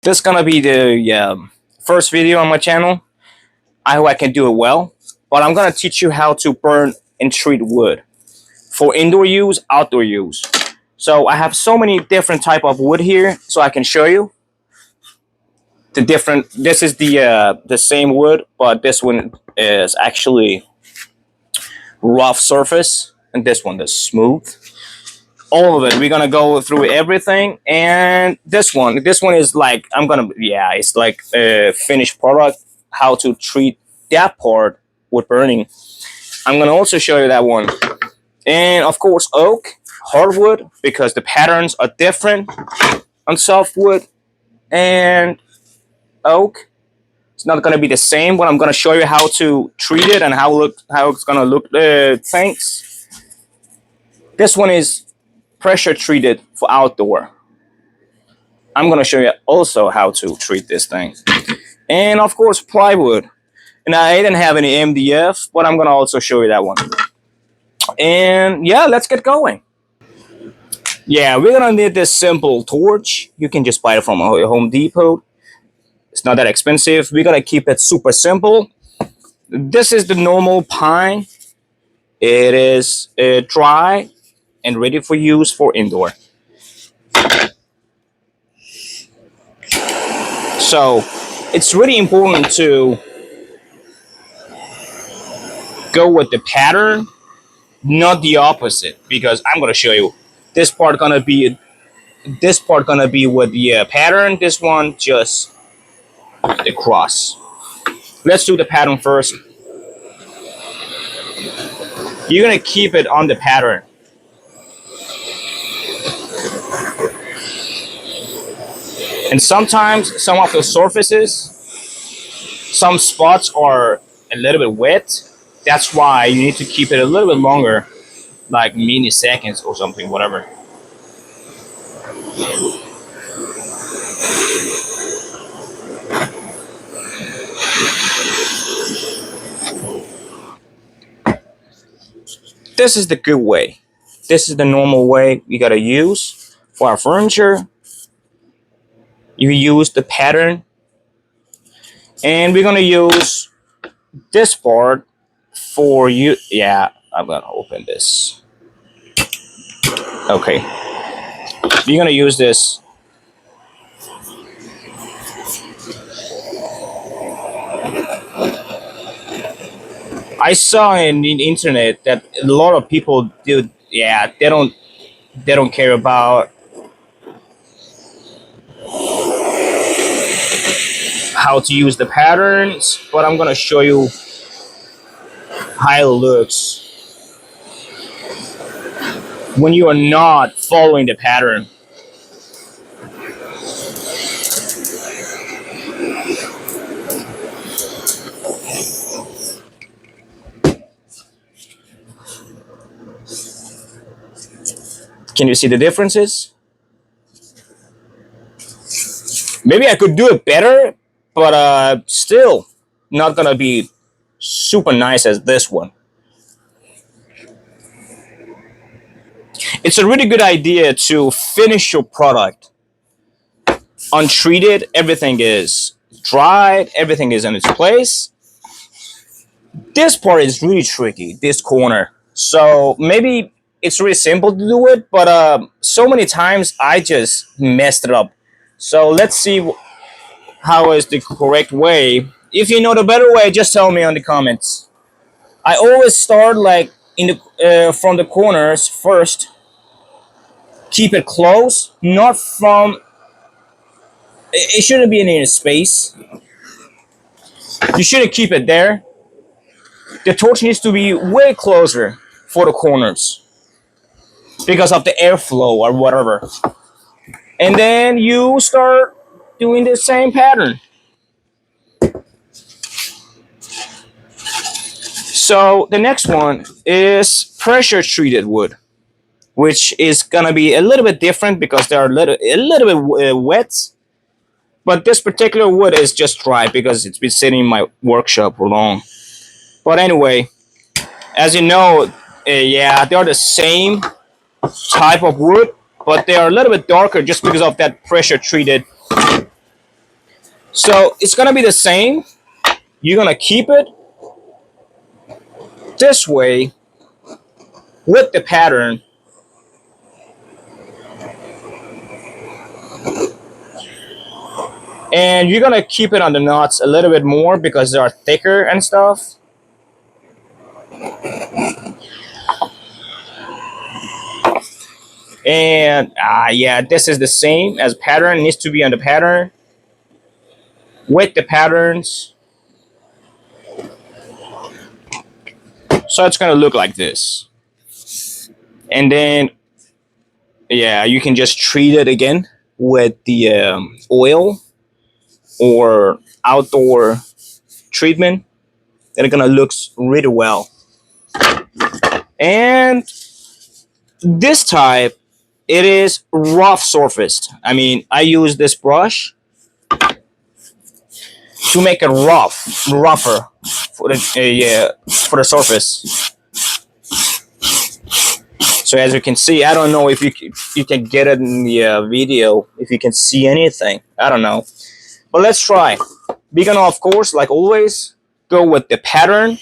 This is gonna be the first video on my channel. I hope I can do it well, but I'm gonna teach you how to burn and treat wood for indoor use, outdoor use. So I have so many different type of wood here, so I can show you the different. This is the same wood, but this one is actually rough surface, and this one is smooth. All of it. We're gonna go through everything, and this one is like it's like a finished product. How to treat that part with burning. I'm gonna also show you that one, and of course oak, hardwood, because the patterns are different on softwood and oak. It's not gonna be the same, but I'm gonna show you how to treat it and how it's gonna look. Thanks. This one is pressure treated for outdoor. I'm gonna show you also how to treat this thing. And of course plywood. And I didn't have any MDF, but I'm gonna also show you that one. And yeah, let's get going. Yeah, we're gonna need this simple torch. You can just buy it from a Home Depot. It's not that expensive. We're gonna keep it super simple. This is the normal pine. It is dry and ready for use for indoor. So it's really important to go with the pattern, not the opposite, because I'm gonna show you this part gonna be with the pattern. This one just the cross. Let's do the pattern first. You're gonna keep it on the pattern. And sometimes some of the surfaces, some spots are a little bit wet. That's why you need to keep it a little bit longer, like milliseconds or something, whatever. This is the good way. This is the normal way we gotta use for our furniture. You use the pattern, and we're gonna use this part for you. Yeah, I'm gonna open this. Okay, you're gonna use this. I saw in the internet that a lot of people do. Yeah, they don't care about how to use the patterns, but I'm gonna show you how it looks when you are not following the pattern. Can you see the differences? Maybe I could do it better, but still not gonna be super nice as this one. It's a really good idea to finish your product untreated. Everything is dried, everything is in its place. This part is really tricky, this corner. So maybe it's really simple to do it, but so many times I just messed it up. So let's see how is the correct way. If you know the better way, just tell me on the comments. I always start like in the from the corners first. Keep it close, not from. It shouldn't be in any space. You shouldn't keep it there. The torch needs to be way closer for the corners because of the airflow or whatever. And then you start doing the same pattern. So the next one is pressure treated wood, which is gonna be a little bit different because they are a little bit wet. But this particular wood is just dry because it's been sitting in my workshop for long. But anyway, as you know, yeah, they are the same type of wood, but they are a little bit darker just because of that pressure treated So it's gonna be the same. You're gonna keep it this way with the pattern, and you're gonna keep it on the knots a little bit more because they are thicker and stuff. And yeah, this is the same as pattern. It needs to be on the pattern with the patterns. So it's gonna look like this. And then yeah, you can just treat it again with the oil or outdoor treatment. Then it's gonna look really well. And this type, it is rough surfaced. I mean, I use this brush to make it rougher for the for the surface. So as you can see, I don't know if you can get it in the video, if you can see anything. I don't know, but let's try. We're gonna, of course, like always, go with the pattern.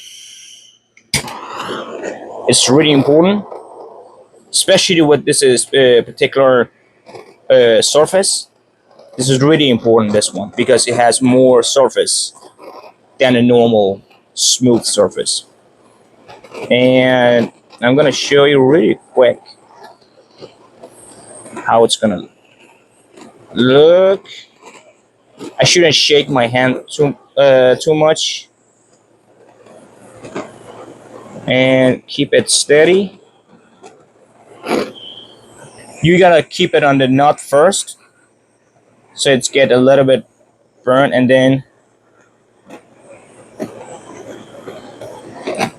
It's really important, especially with this is particular surface. This is really important, this one, because it has more surface than a normal smooth surface. And I'm gonna show you really quick how it's gonna look. I shouldn't shake my hand too much, and keep it steady. You gotta keep it on the knot first, so it's get a little bit burnt, and then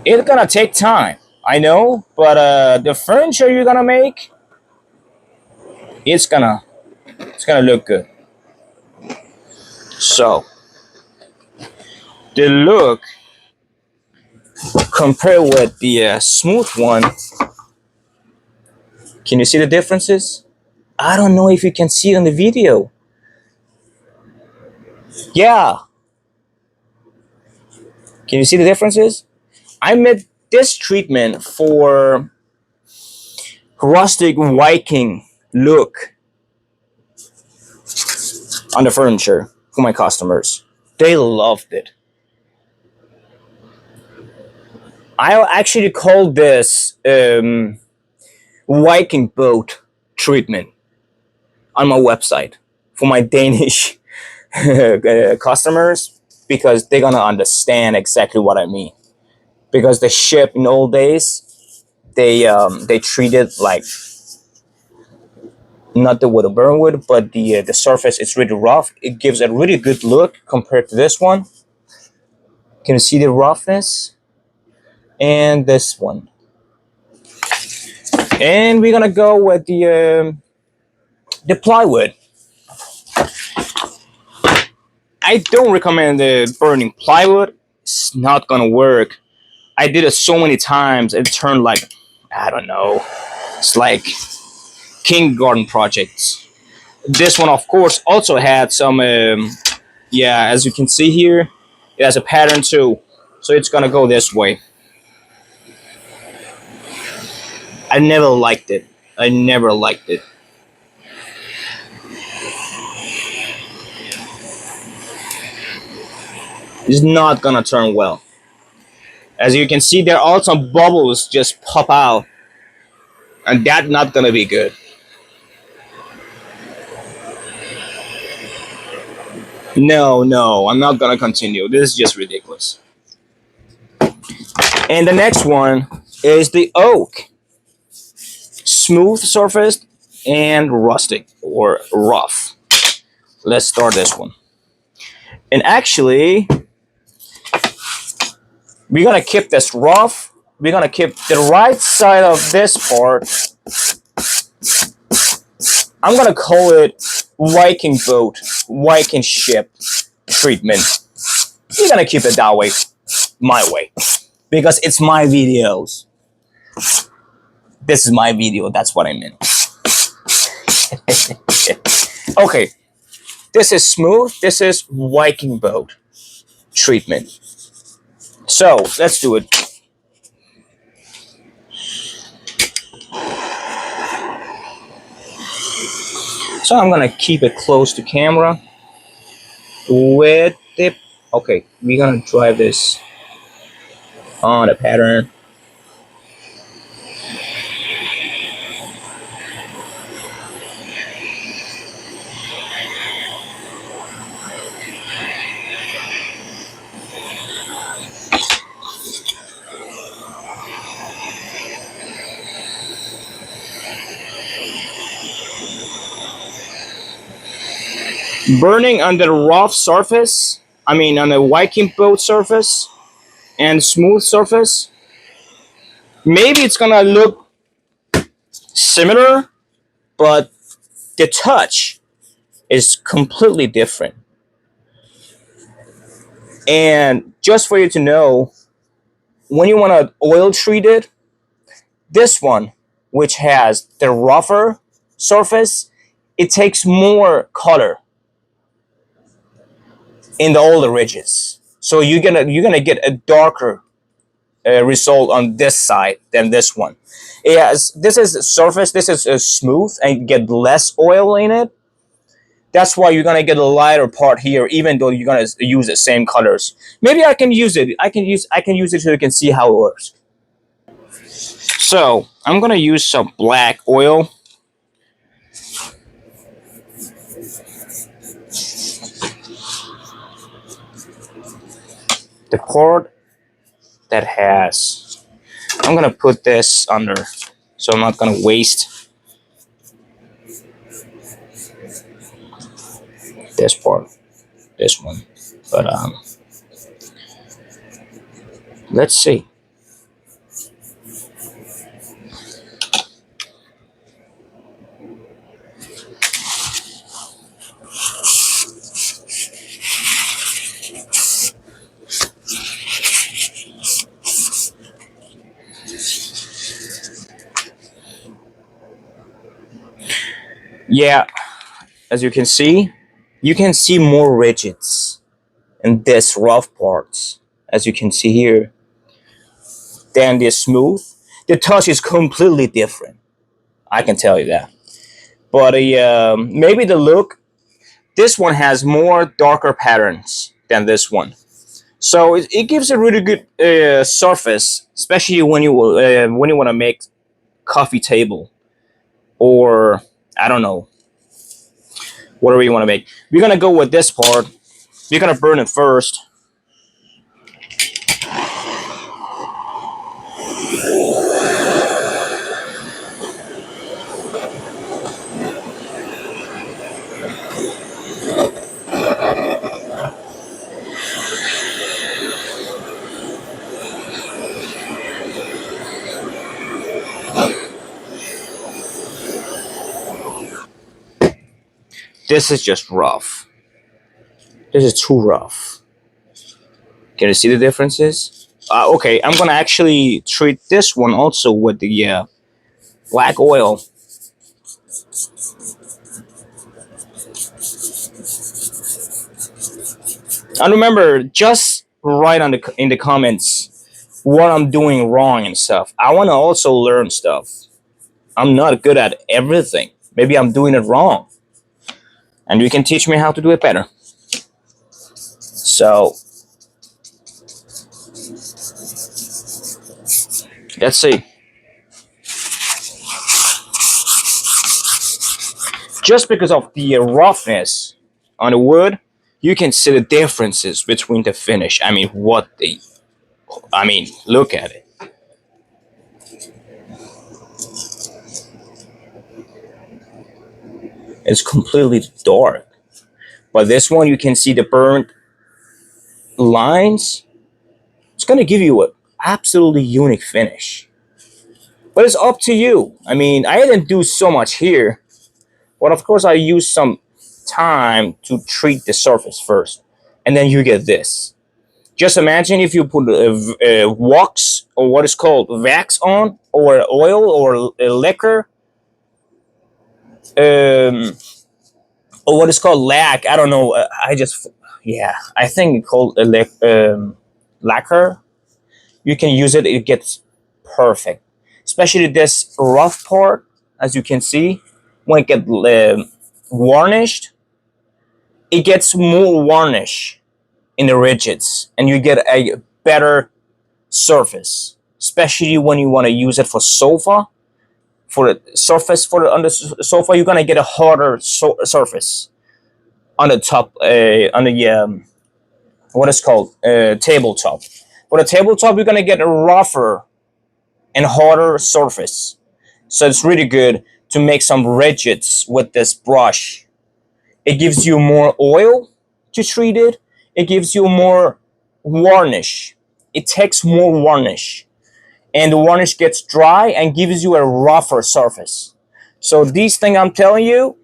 it's gonna take time. I know, but the furniture you're gonna make, it's gonna look good. So the look compared with the smooth one, can you see the differences? I don't know if you can see it on the video. Yeah, can you see the differences? I made this treatment for rustic Viking look on the furniture for my customers. They loved it. I actually called this Viking boat treatment on my website for my Danish customers, because they're gonna understand exactly what I mean. Because the ship in old days, they treated like not the wood of burnwood, but the surface is really rough. It gives a really good look compared to this one. Can you see the roughness? And this one. And we're gonna go with the plywood. I don't recommend the burning plywood. It's not gonna work. I did it so many times. It turned like, I don't know. It's like kindergarten projects. This one, of course, also had some. Yeah, as you can see here, it has a pattern too. So it's gonna go this way. I never liked it. I never liked it. It's not gonna turn well. As you can see, there are some bubbles just pop out, and that's not gonna be good. No, no, I'm not gonna continue. This is just ridiculous. And the next one is the oak. Smooth surfaced and rustic or rough. Let's start this one. And actually, we're gonna keep this rough. We're gonna keep the right side of this part. I'm gonna call it Viking boat, Viking ship treatment. We're gonna keep it that way, my way, because it's my videos. This is my video. That's what I meant. Okay. This is smooth. This is Viking boat treatment. So let's do it. So I'm gonna keep it close to camera with the. Okay, we're gonna drive this on the pattern. Burning on the rough surface. I mean, on the Viking boat surface and smooth surface. Maybe it's gonna look similar, but the touch is completely different. And just for you to know, when you want to oil treat it, this one, which has the rougher surface, it takes more color in the older ridges. So you're gonna get a darker result on this side than this one. Yes, this is surface. This is smooth and get less oil in it. That's why you're gonna get a lighter part here, even though you're gonna use the same colors. Maybe I can use it. I can use it so you can see how it works. So I'm gonna use some black oil. The part that has. I'm gonna put this under, so I'm not gonna waste this part, this one. But let's see. Yeah, as you can see more ridges in this rough parts, as you can see here, than the smooth. The touch is completely different. I can tell you that. But maybe the look. This one has more darker patterns than this one, so it gives a really good surface, especially when you want to make coffee table or I don't know whatever you want to make. We're gonna go with this part. We're gonna burn it first. This is just rough. This is too rough. Can you see the differences? Okay, I'm gonna actually treat this one also with the black oil. And remember, just write in the comments what I'm doing wrong and stuff. I want to also learn stuff. I'm not good at everything. Maybe I'm doing it wrong, and you can teach me how to do it better. So let's see. Just because of the roughness on the wood, you can see the differences between the finish. Look at it. It's completely dark. But this one, you can see the burnt lines. It's gonna give you an absolutely unique finish. But it's up to you. I didn't do so much here, but of course I used some time to treat the surface first, and then you get this. Just imagine if you put a wax or what is called wax on, or oil or a liquor, um, or what is called lac. I don't know. I just, yeah, I think it's called lacquer. You can use it. It gets perfect, especially this rough part. As you can see, when it gets varnished, it gets more varnish in the ridges, and you get a better surface. Especially when you want to use it for sofa, for the surface for the on the sofa, you're gonna get a harder surface on the top, on the what is called tabletop. For the tabletop, you're gonna get a rougher and harder surface. So it's really good to make some ridges with this brush. It gives you more oil to treat it. It gives you more varnish. It takes more varnish, and the varnish gets dry and gives you a rougher surface. So these things I'm telling you,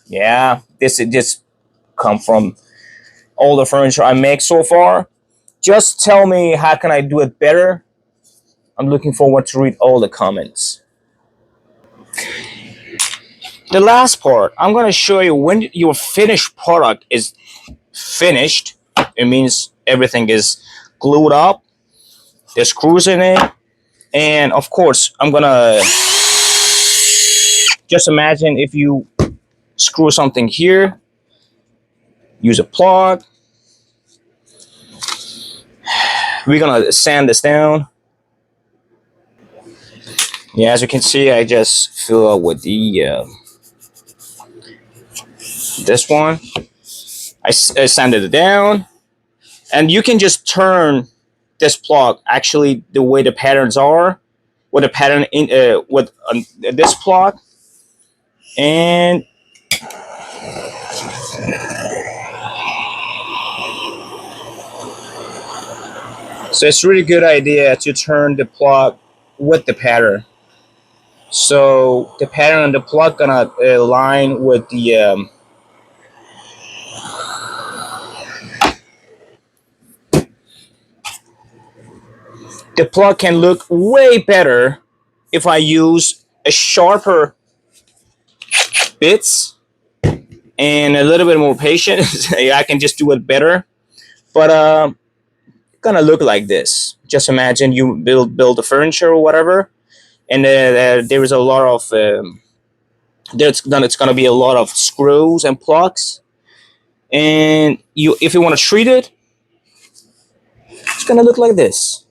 yeah, this just come from all the furniture I make so far. Just tell me how can I do it better. I'm looking forward to read all the comments. The last part, I'm gonna show you when your finished product is finished. It means everything is glued up. There's screws in it, and of course, I'm gonna just imagine if you screw something here, use a plug. We're gonna sand this down. Yeah, as you can see, I just fill up with the this one. I sanded it down, and you can just turn this plug. Actually, the way the patterns are, with the pattern in with this plug, and so it's really good idea to turn the plug with the pattern. So the pattern on the plug gonna align with the plug can look way better if I use a sharper bits and a little bit more patience. I can just do it better. But gonna look like this. Just imagine you build the furniture or whatever, and there is a lot of it's gonna be a lot of screws and plugs, and you if you want to treat it, it's gonna look like this.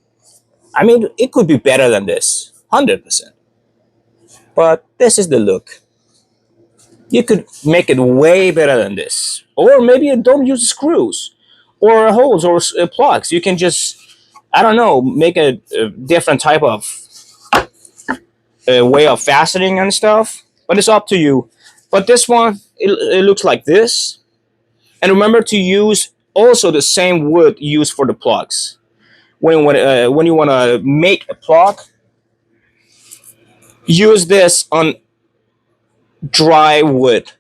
I mean, it could be better than this, 100%. But this is the look. You could make it way better than this, or maybe you don't use screws or holes or plugs. You can just, I don't know, make a different type of way of fastening and stuff. But it's up to you. But this one, it looks like this. And remember to use also the same wood used for the plugs. When you want to make a plug, use this on dry wood.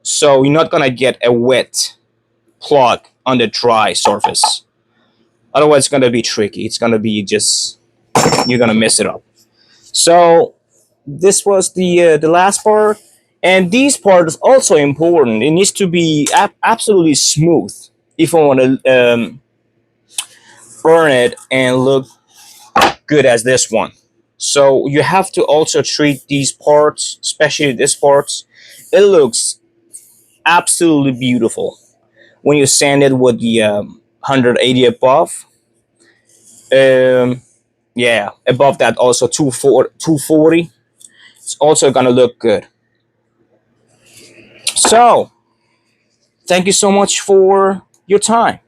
So you're not gonna get a wet plug on the dry surface. Otherwise, it's gonna be tricky. It's gonna be just you're gonna mess it up. So this was the last part, and this part is also important. It needs to be absolutely smooth if I want to burn it and look good as this one. So you have to also treat these parts, especially this parts. It looks absolutely beautiful when you sand it with the 180 above. Um, yeah, above that also 240. It's also gonna look good. So thank you so much for your time.